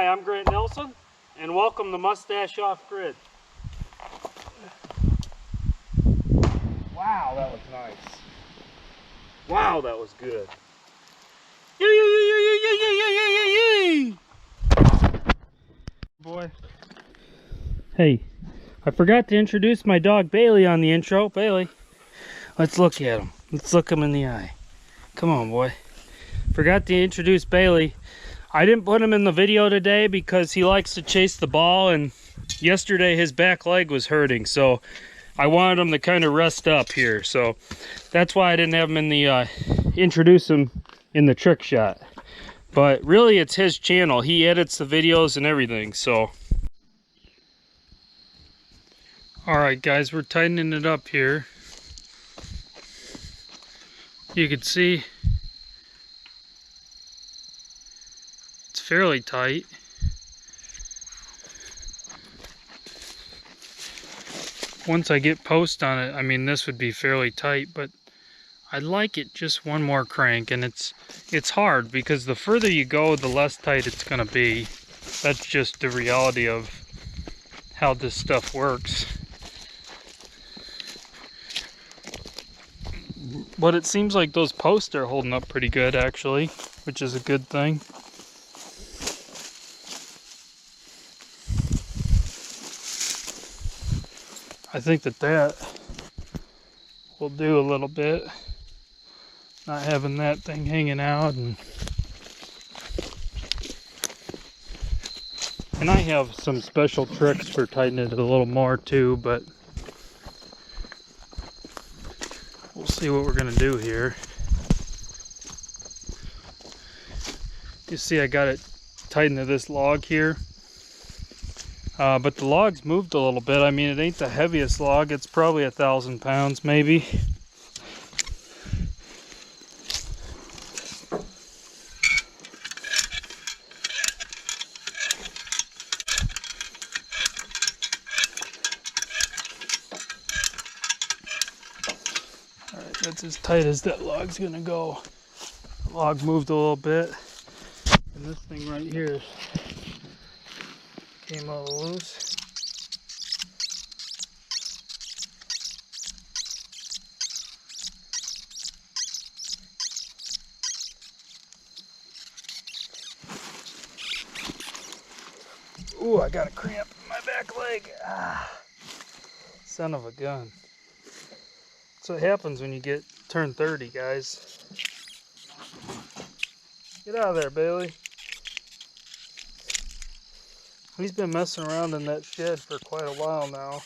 Hi, I'm Grant Nelson, and welcome to Mustache Off Grid. Wow, that was nice. Wow, that was good. Boy. Hey, I forgot to introduce my dog Bailey on the intro. Bailey, let's look at him. Let's look him in the eye. Come on, boy. Forgot to introduce Bailey. I didn't put him in the video today because he likes to chase the ball, and yesterday his back leg was hurting, so I wanted him to kind of rest up here. So that's why I didn't have him in the introduce him in the trick shot. But really, it's his channel. He edits the videos and everything. So all right, guys, we're tightening it up here. You can see it's fairly tight. Once I get post on it, I mean, this would be fairly tight, but I'd like it just one more crank, and it's hard because the further you go, the less tight it's gonna be. That's just the reality of how this stuff works. But it seems like those posts are holding up pretty good, actually, which is a good thing. I think that will do a little bit. Not having that thing hanging out, and I have some special tricks for tightening it a little more too, but we'll see what we're gonna do here. You see I got it tightened to this log here. But the log's moved a little bit. I mean, it ain't the heaviest log. It's probably 1,000 pounds, maybe. All right, that's as tight as that log's gonna go. The log moved a little bit, and this thing right here came all loose. Ooh, I got a cramp in my back leg. Ah, son of a gun. That's what happens when you turn 30, guys. Get out of there, Bailey. He's been messing around in that shed for quite a while now.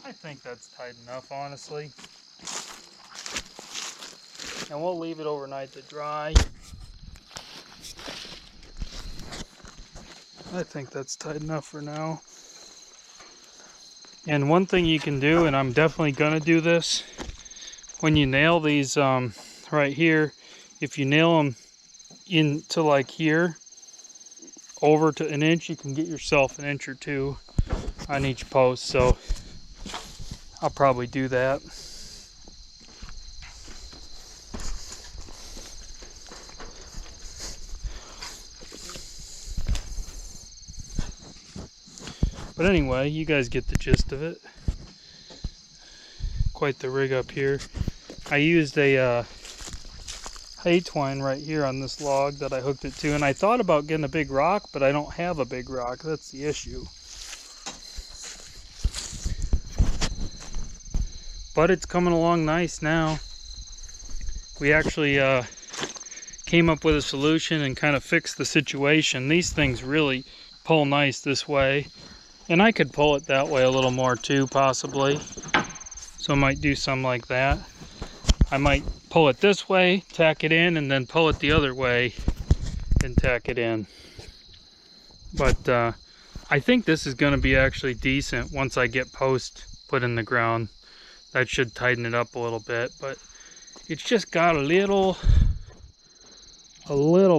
I think that's tight enough, honestly. And we'll leave it overnight to dry. I think that's tight enough for now. And one thing you can do, and I'm definitely gonna do this, when you nail these right here, if you nail them into like here, over to an inch, you can get yourself an inch or two on each post. So I'll probably do that. But anyway, you guys get the gist of it. quite the rig up here. I used a hay twine right here on this log that I hooked it to, and I thought about getting a big rock, but I don't have a big rock. That's the issue. But it's coming along nice now. We actually came up with a solution and kind of fixed the situation. These things really pull nice this way, and I could pull it that way a little more too, possibly. So I might do something like that. I might pull it this way, tack it in, and then pull it the other way and tack it in. But I think this is going to be actually decent once I get post put in the ground. That should tighten it up a little bit, but it's just got a little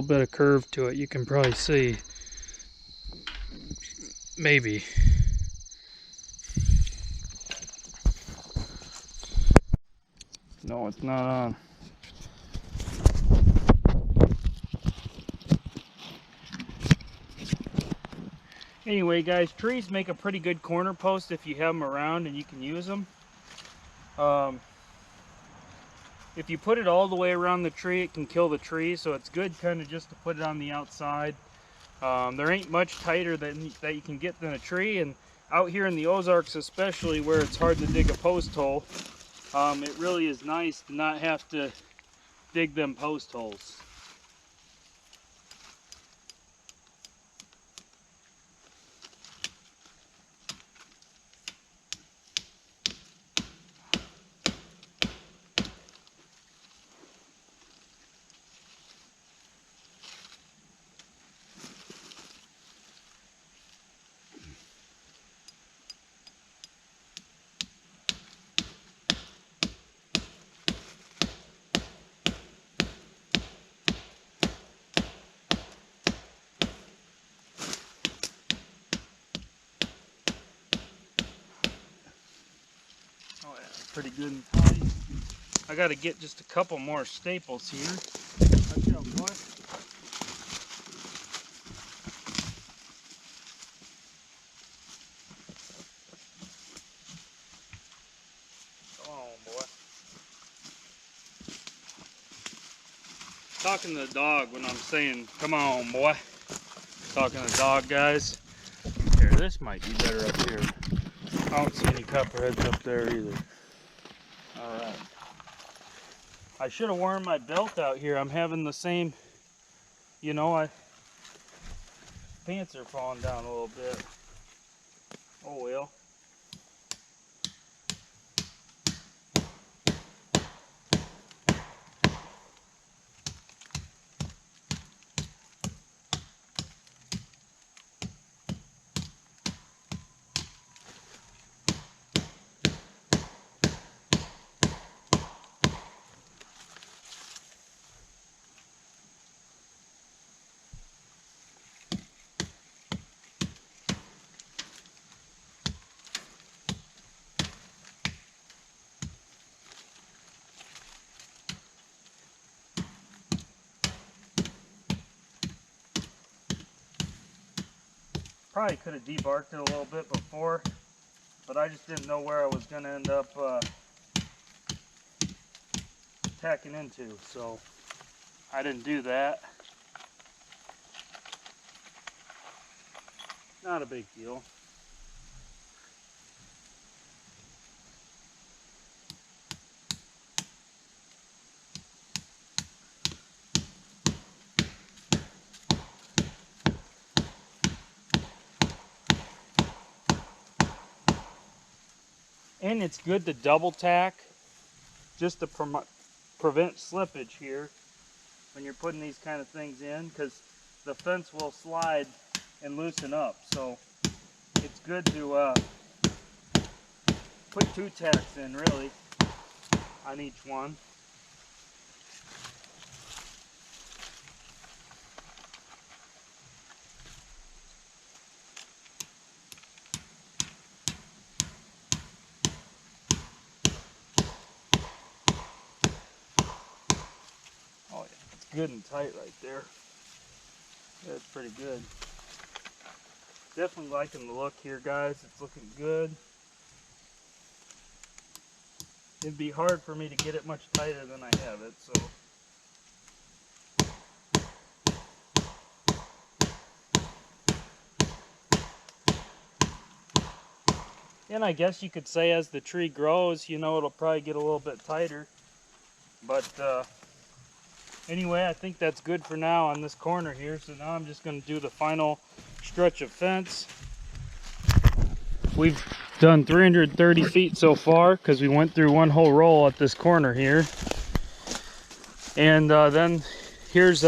bit of curve to it. You can probably see. Maybe. No, it's not on. Anyway, guys, trees make a pretty good corner post if you have them around and you can use them. If you put it all the way around the tree, it can kill the tree, so it's good kind of just to put it on the outside. There ain't much tighter that you can get than a tree, and out here in the Ozarks especially, where it's hard to dig a post hole, it really is nice to not have to dig them post holes. Oh yeah, pretty good and tight. I got to get just a couple more staples here. Watch out, boy. Come on, boy. Talking to the dog when I'm saying, come on, boy. Talking to the dog, guys. Here, this might be better up here. I don't see any copperheads up there either. Alright. I should have worn my belt out here. I'm having the same, you know, pants are falling down a little bit. Oh well. Probably could have debarked it a little bit before, but I just didn't know where I was going to end up tacking into, so I didn't do that. Not a big deal. And it's good to double tack just to prevent slippage here when you're putting these kind of things in, because the fence will slide and loosen up. So it's good to put 2 tacks in, really, on each one. Oh yeah, it's good and tight right there. That's pretty good. Definitely liking the look here, guys. It's looking good. it'd be hard for me to get it much tighter than I have it, so. And I guess you could say as the tree grows, you know, it'll probably get a little bit tighter. But anyway, I think that's good for now on this corner here. So now I'm just going to do the final stretch of fence. We've done 330 feet so far because we went through one whole roll at this corner here. And then here's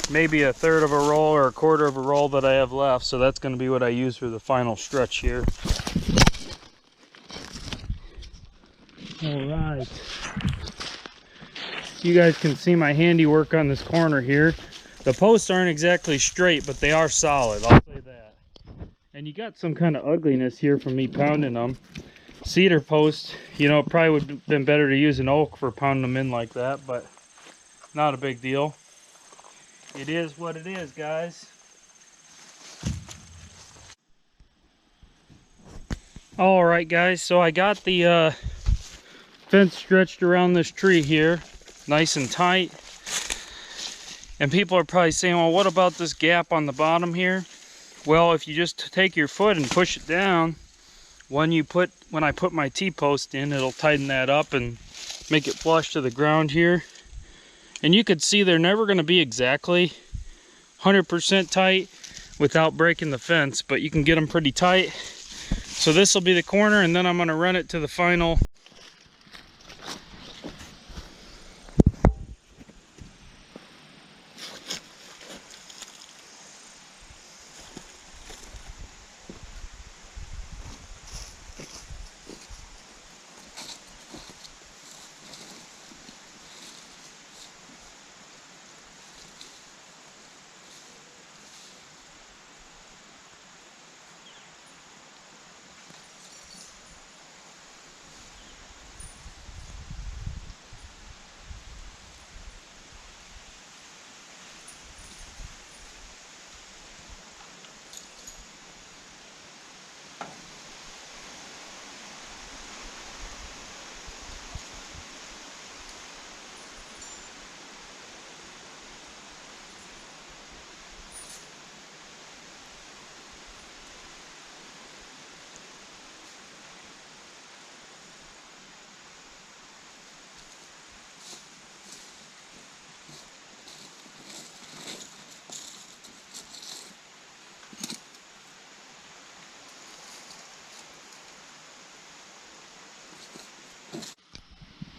maybe a third of a roll or a quarter of a roll that I have left. So that's going to be what I use for the final stretch here. All right. You guys can see my handiwork on this corner here. The posts aren't exactly straight, but they are solid, I'll say that. And you got some kind of ugliness here from me pounding them. Cedar post, you know, it probably would have been better to use an oak for pounding them in like that, but not a big deal. It is what it is, guys. All right, guys, so I got the fence stretched around this tree here, nice and tight. And people are probably saying, well, what about this gap on the bottom here? Well, if you just take your foot and push it down, when I put my T-post in, it'll tighten that up and make it flush to the ground here. And you could see they're never going to be exactly 100% tight without breaking the fence, but you can get them pretty tight. So this will be the corner, and then I'm going to run it to the final.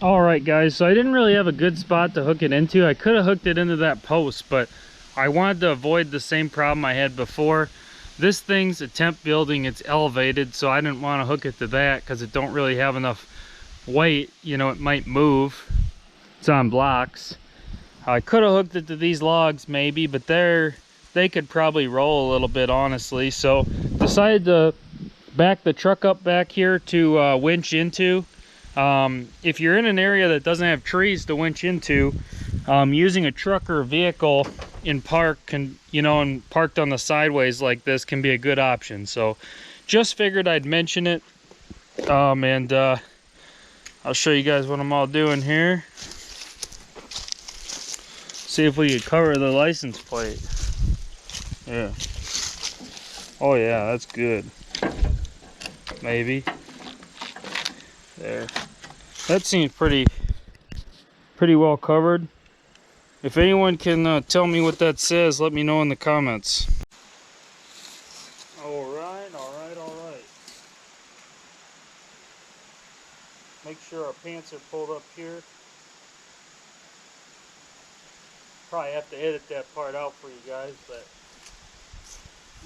Alright guys, so I didn't really have a good spot to hook it into. I could have hooked it into that post, but I wanted to avoid the same problem I had before. This thing's a temp building, it's elevated, so I didn't want to hook it to that because it don't really have enough weight. You know, it might move. It's on blocks. I could have hooked it to these logs maybe, but they could probably roll a little bit, honestly. So decided to back the truck up back here to winch into. If you're in an area that doesn't have trees to winch into, using a truck or a vehicle in park and parked on the sideways like this can be a good option. So just figured I'd mention it. And I'll show you guys what I'm all doing here. See if we can cover the license plate. Yeah. Oh yeah, that's good. Maybe. There. That seems pretty well covered. If anyone can tell me what that says, let me know in the comments. Alright. Make sure our pants are pulled up here. Probably have to edit that part out for you guys, but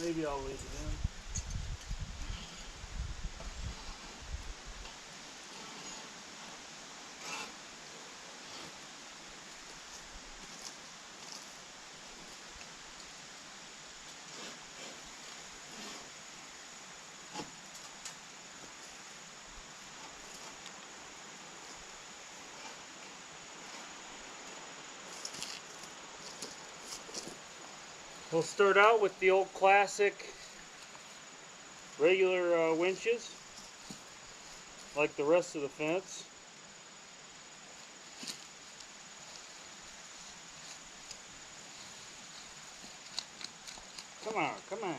maybe I'll leave it in. We'll start out with the old classic regular winches, like the rest of the fence. Come on, come on.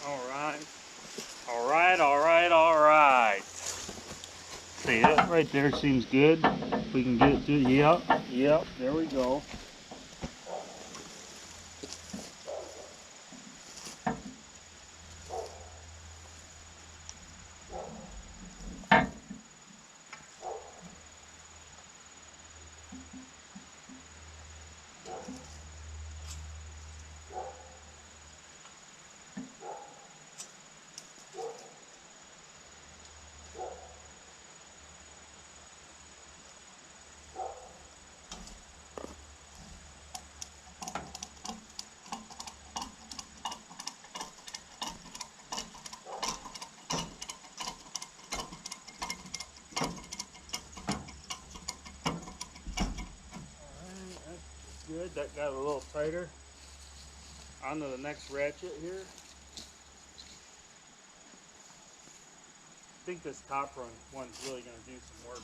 Alright. Alright. See, that right there seems good. If we can get it to, yep, there we go. Good, that got a little tighter. On to the next ratchet here. I think this top one's really going to do some work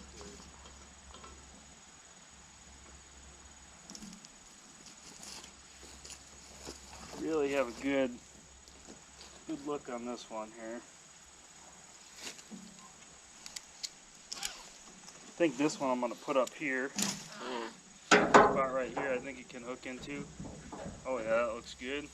here. Really have a good look on this one here. I think this one I'm going to put up here. Spot right here I think it can hook into. Oh yeah, that looks good.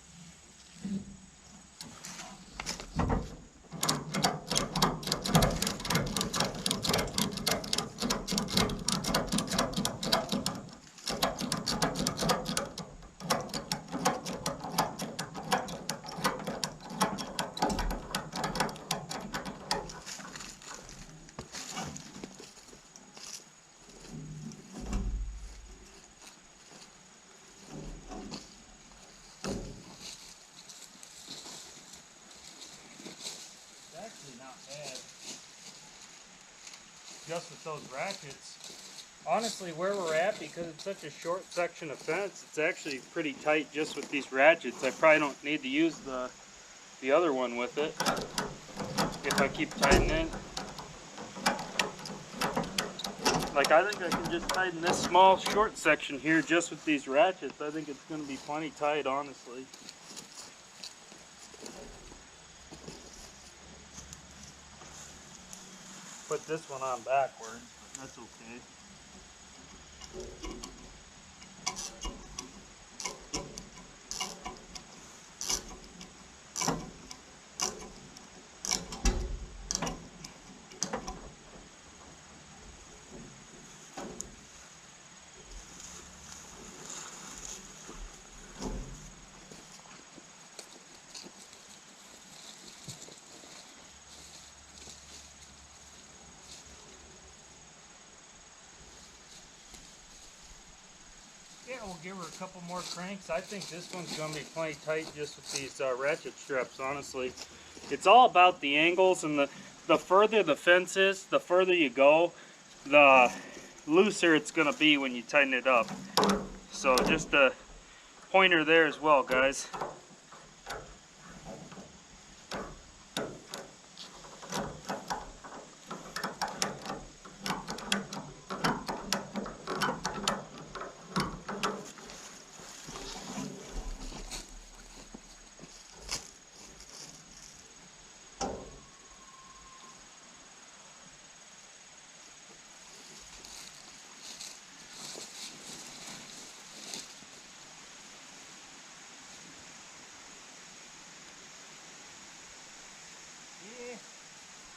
Not bad. Just with those ratchets. Honestly, where we're at, because it's such a short section of fence, it's actually pretty tight just with these ratchets. I probably don't need to use the other one with it if I keep tightening. Like, I think I can just tighten this small short section here just with these ratchets. I think it's going to be plenty tight, honestly. Put this one on backwards, but that's okay. Yeah, we'll give her a couple more cranks. I think this one's going to be plenty tight just with these ratchet straps, honestly. It's all about the angles, and the further the fence is, the further you go, the looser it's going to be when you tighten it up. So just a pointer there as well, guys.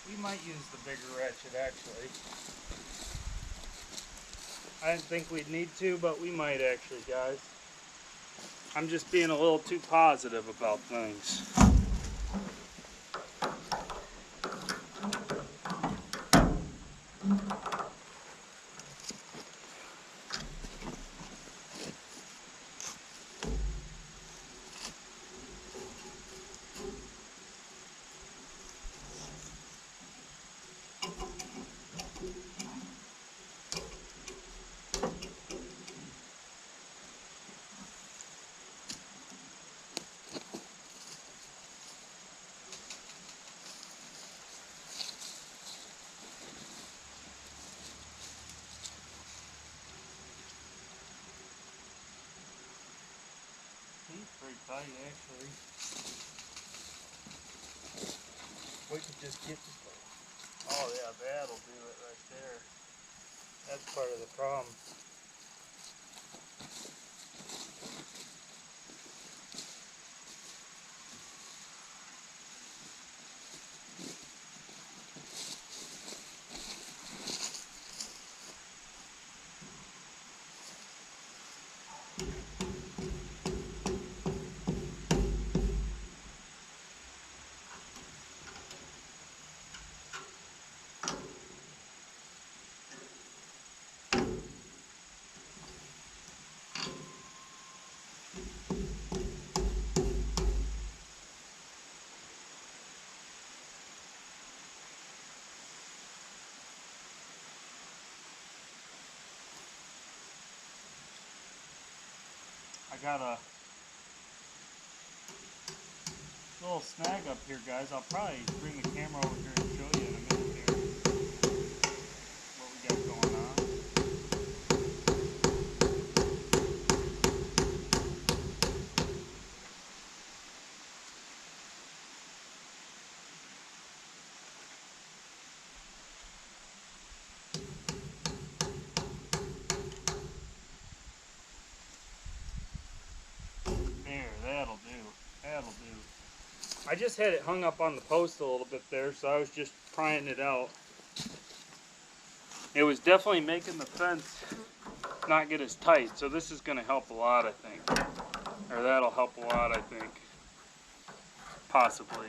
We might use the bigger ratchet, actually. I didn't think we'd need to, but we might actually, guys. I'm just being a little too positive about things. He's pretty tight, actually. We could just get the... Oh yeah, that'll do it right there. That's part of the problem. I got a little snag up here, guys. I'll probably bring the camera over here and show you in a minute here what we got going on. There, that'll do. That'll do. I just had it hung up on the post a little bit there, so I was just prying it out. It was definitely making the fence not get as tight, so this is going to help a lot, I think. Or that'll help a lot, I think. Possibly.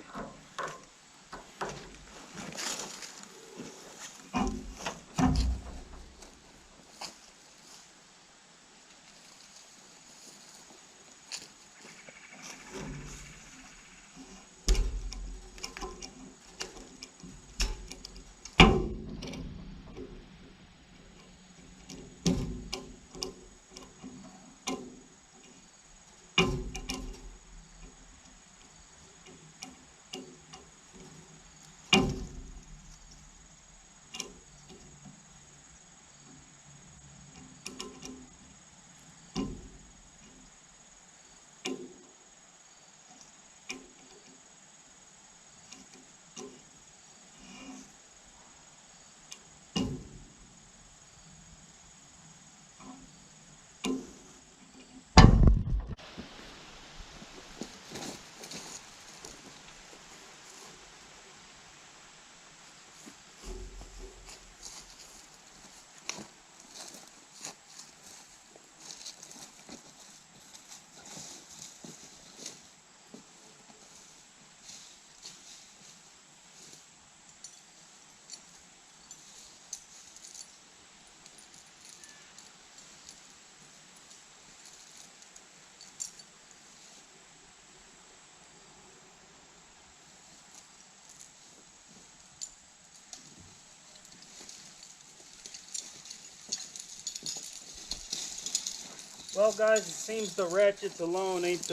Well, guys, it seems the ratchets alone ain't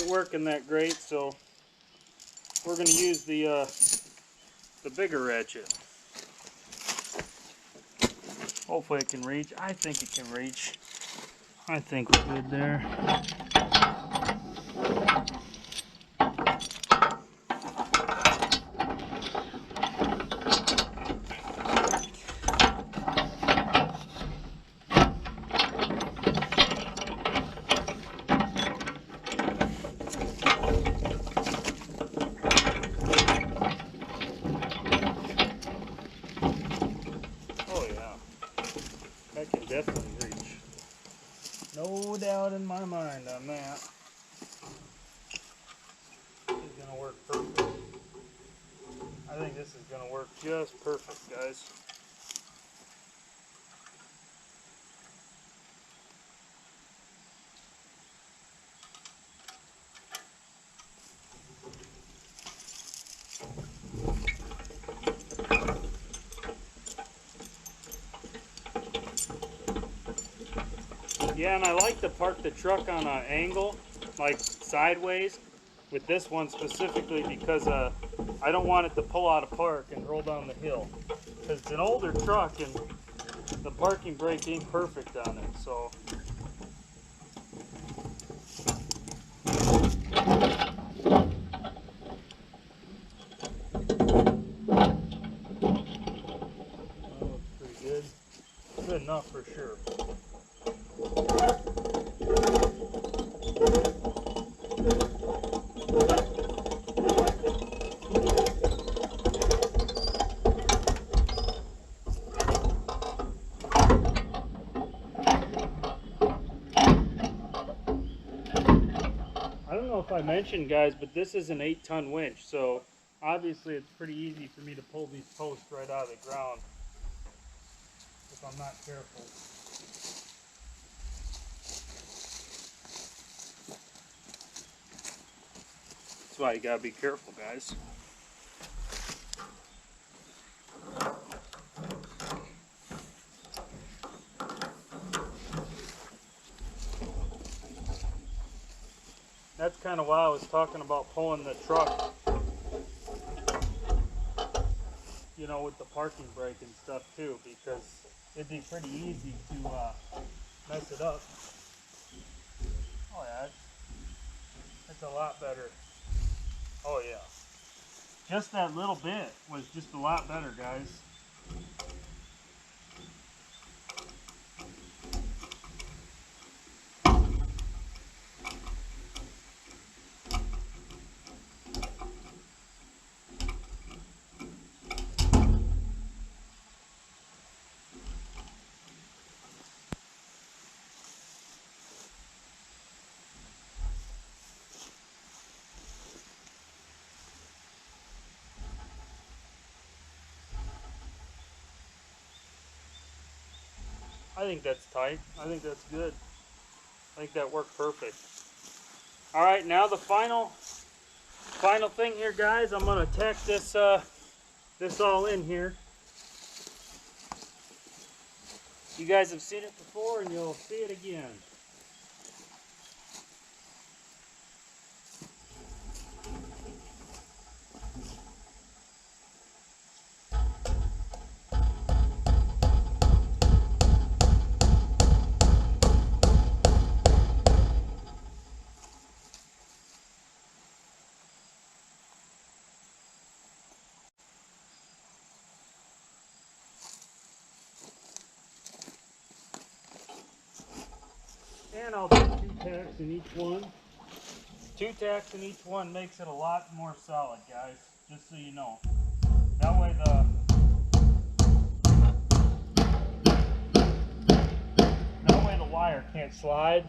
working that great, so we're going to use the bigger ratchet. Hopefully it can reach. I think it can reach. I think we're good there. doubt in my mind on that. This is going to work perfect. I think this is going to work just perfect, guys. Yeah, and I like to park the truck on an angle, like sideways, with this one specifically because I don't want it to pull out of park and roll down the hill. Because it's an older truck and the parking brake ain't perfect on it, so. That looks pretty good. Good enough for sure. I don't know if I mentioned, guys, but this is an 8-ton winch, so obviously it's pretty easy for me to pull these posts right out of the ground if I'm not careful. That's why you gotta be careful, guys. That's kind of why I was talking about pulling the truck, you know, with the parking brake and stuff too, because it'd be pretty easy to mess it up. Oh yeah, it's a lot better. Oh yeah. Just that little bit was just a lot better, guys. I think that's tight. I think that's good. I think that worked perfect. All right, now the final thing here, guys. I'm gonna tack this this all in here. You guys have seen it before, and you'll see it again. And I'll do 2 tacks in each one. 2 tacks in each one makes it a lot more solid, guys, just so you know. That way the wire can't slide.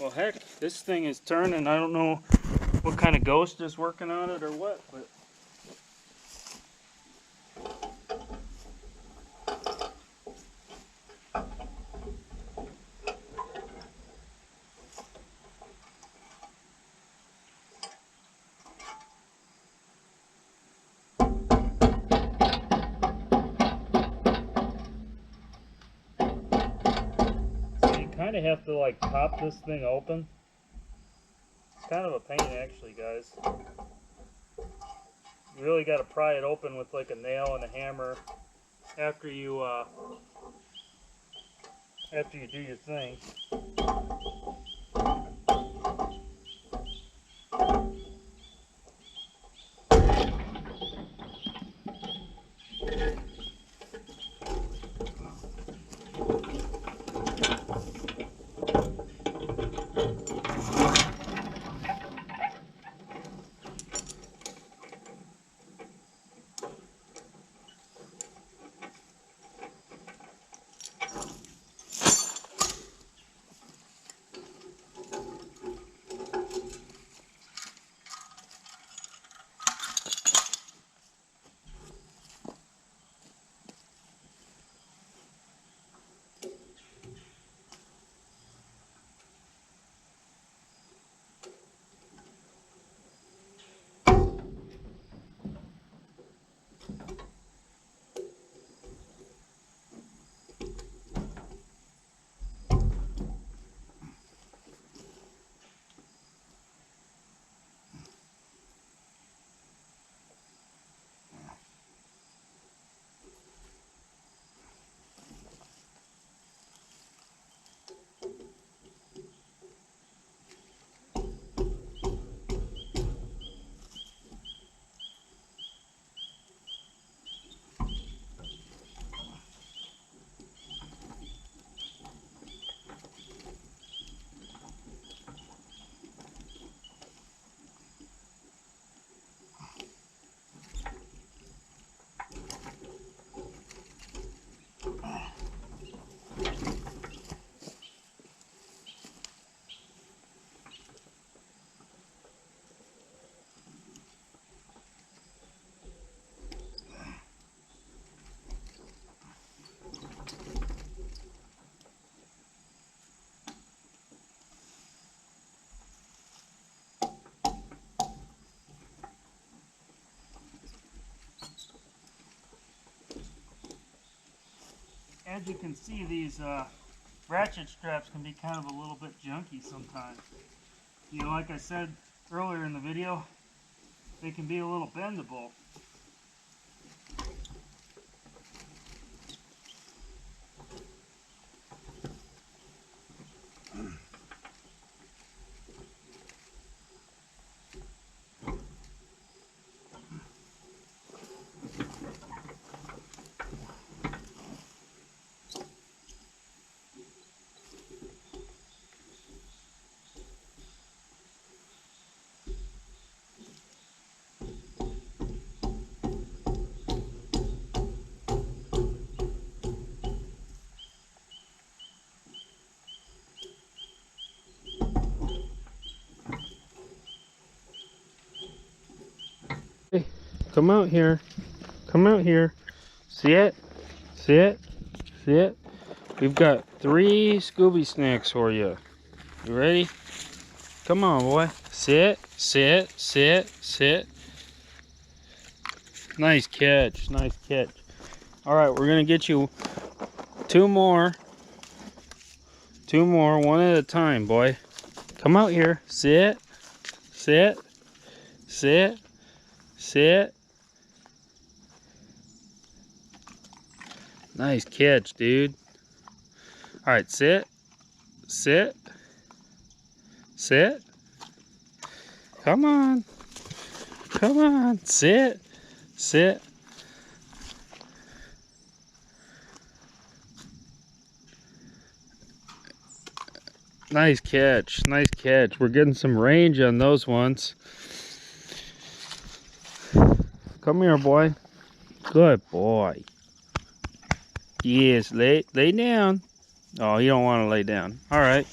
Well, heck, this thing is turning. I don't know what kind of ghost is working on it or what, but kind of have to like pop this thing open. It's kind of a pain actually, guys. You really got to pry it open with like a nail and a hammer after you do your thing. As you can see, these ratchet straps can be kind of a little bit junky sometimes. You know, like I said earlier in the video, they can be a little bendable. Hey, come out here. Come out here. See it? See it? See it? We've got 3 Scooby snacks for you. You ready? Come on, boy. Sit, sit, sit, sit. Nice catch. Nice catch. All right, we're going to get you 2 more. 2 more, one at a time, boy. Come out here. Sit, sit, sit, sit. Nice catch, dude. All right, sit, sit, sit. Come on. Come on. Sit, sit. Nice catch. Nice catch. We're getting some range on those ones. Come here, boy. Good boy. Yes, lay down. Oh, you don't want to lay down. All right.